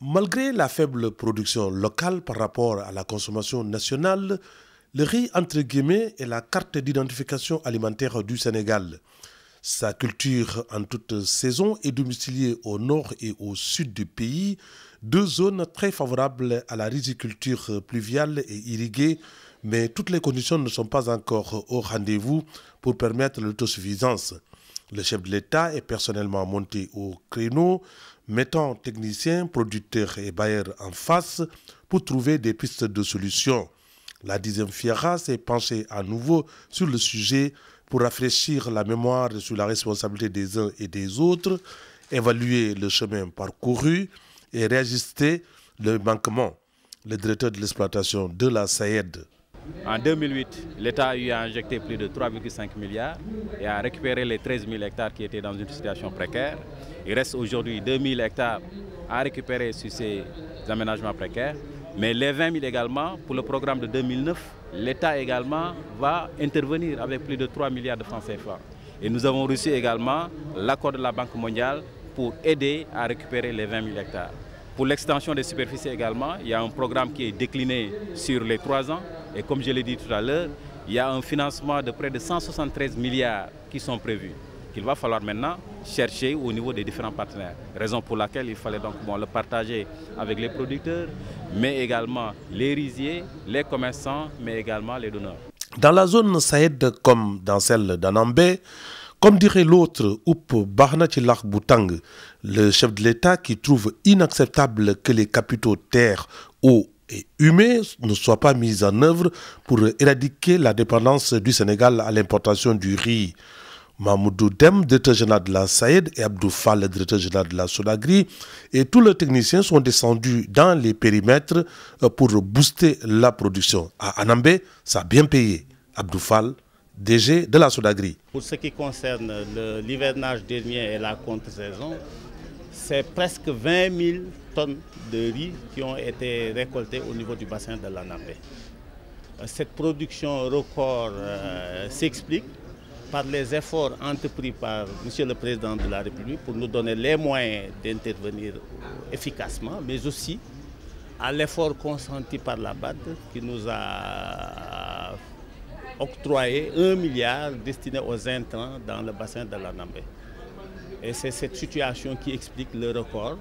Malgré la faible production locale par rapport à la consommation nationale, le riz, entre guillemets, est la carte d'identification alimentaire du Sénégal. Sa culture en toute saison est domiciliée au nord et au sud du pays, deux zones très favorables à la riziculture pluviale et irriguée, mais toutes les conditions ne sont pas encore au rendez-vous pour permettre l'autosuffisance. Le chef de l'État est personnellement monté au créneau, mettant techniciens, producteurs et bailleurs en face pour trouver des pistes de solutions. La 10e FIARA s'est penchée à nouveau sur le sujet pour rafraîchir la mémoire sur la responsabilité des uns et des autres, évaluer le chemin parcouru et réajuster le manquement. Le directeur de l'exploitation de la SAED. En 2008, l'État a eu à injecter plus de 3,5 milliards et a récupéré les 13 000 hectares qui étaient dans une situation précaire. Il reste aujourd'hui 2 000 hectares à récupérer sur ces aménagements précaires. Mais les 20 000 également, pour le programme de 2009, l'État également va intervenir avec plus de 3 milliards de francs CFA. Et nous avons reçu également l'accord de la Banque mondiale pour aider à récupérer les 20 000 hectares. Pour l'extension des superficies également, il y a un programme qui est décliné sur les 3 ans. Et comme je l'ai dit tout à l'heure, il y a un financement de près de 173 milliards qui sont prévus, qu'il va falloir maintenant chercher au niveau des différents partenaires. Raison pour laquelle il fallait donc le partager avec les producteurs, mais également les riziers, les commerçants, mais également les donneurs. Dans la zone Saïd comme dans celle d'Anambé, comme dirait l'autre, Oup Barnachilak Boutang, le chef de l'État qui trouve inacceptable que les capitaux terre, eau et humains ne soient pas mis en œuvre pour éradiquer la dépendance du Sénégal à l'importation du riz. Mahmoudou Dem, directeur général de la SAED, et Abdou Fall, le directeur général de la Sodagri, et tous les techniciens sont descendus dans les périmètres pour booster la production. À Anambé, ça a bien payé. Abdou Fall, DG de la Sodagri. Pour ce qui concerne l'hivernage dernier et la contre-saison, c'est presque 20 000 tonnes de riz qui ont été récoltées au niveau du bassin de l'Anambé. Cette production record s'explique par les efforts entrepris par M. le Président de la République pour nous donner les moyens d'intervenir efficacement, mais aussi à l'effort consenti par la BAD qui nous a octroyé 1 milliard destiné aux intrants dans le bassin de l'Anambé. Et c'est cette situation qui explique le record.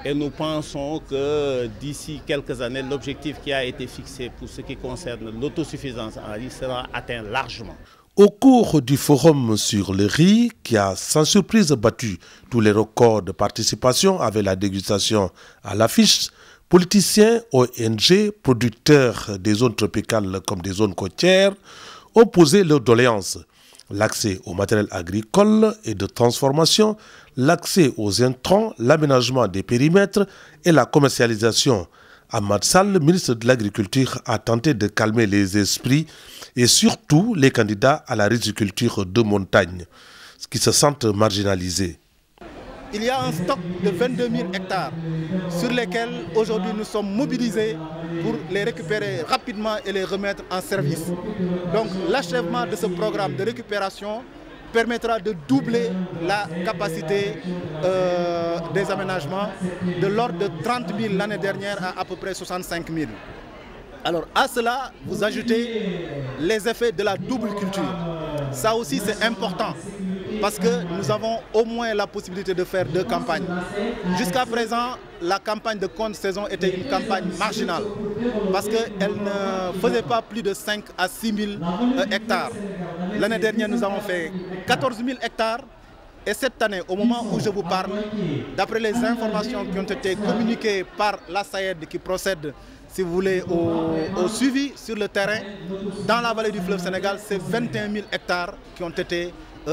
Et nous pensons que d'ici quelques années, l'objectif qui a été fixé pour ce qui concerne l'autosuffisance en riz sera atteint largement. Au cours du forum sur le riz, qui a sans surprise battu tous les records de participation avec la dégustation à l'affiche, politiciens, ONG, producteurs des zones tropicales comme des zones côtières ont posé leurs doléances. L'accès au matériel agricole et de transformation, l'accès aux intrants, l'aménagement des périmètres et la commercialisation. Ahmad Sall, le ministre de l'Agriculture, a tenté de calmer les esprits et surtout les candidats à la riziculture de montagne, qui se sentent marginalisés. Il y a un stock de 22 000 hectares sur lesquels aujourd'hui nous sommes mobilisés pour les récupérer rapidement et les remettre en service. Donc l'achèvement de ce programme de récupération permettra de doubler la capacité des aménagements de l'ordre de 30 000 l'année dernière à peu près 65 000. Alors à cela, vous ajoutez les effets de la double culture. Ça aussi c'est important parce que nous avons au moins la possibilité de faire 2 campagnes. Jusqu'à présent, la campagne de contre-saison était une campagne marginale parce qu'elle ne faisait pas plus de 5 à 6 000 hectares. L'année dernière, nous avons fait 14 000 hectares. Et cette année, au moment où je vous parle, d'après les informations qui ont été communiquées par la SAED qui procède, si vous voulez, au suivi sur le terrain, dans la vallée du fleuve Sénégal, c'est 21 000 hectares qui ont été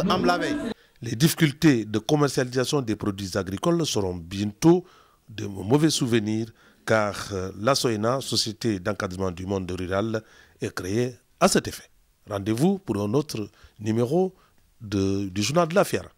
emblavés. Les difficultés de commercialisation des produits agricoles seront bientôt de mauvais souvenirs car la SOENA, Société d'encadrement du monde rural, est créée à cet effet. Rendez-vous pour un autre numéro du journal de la FIARA.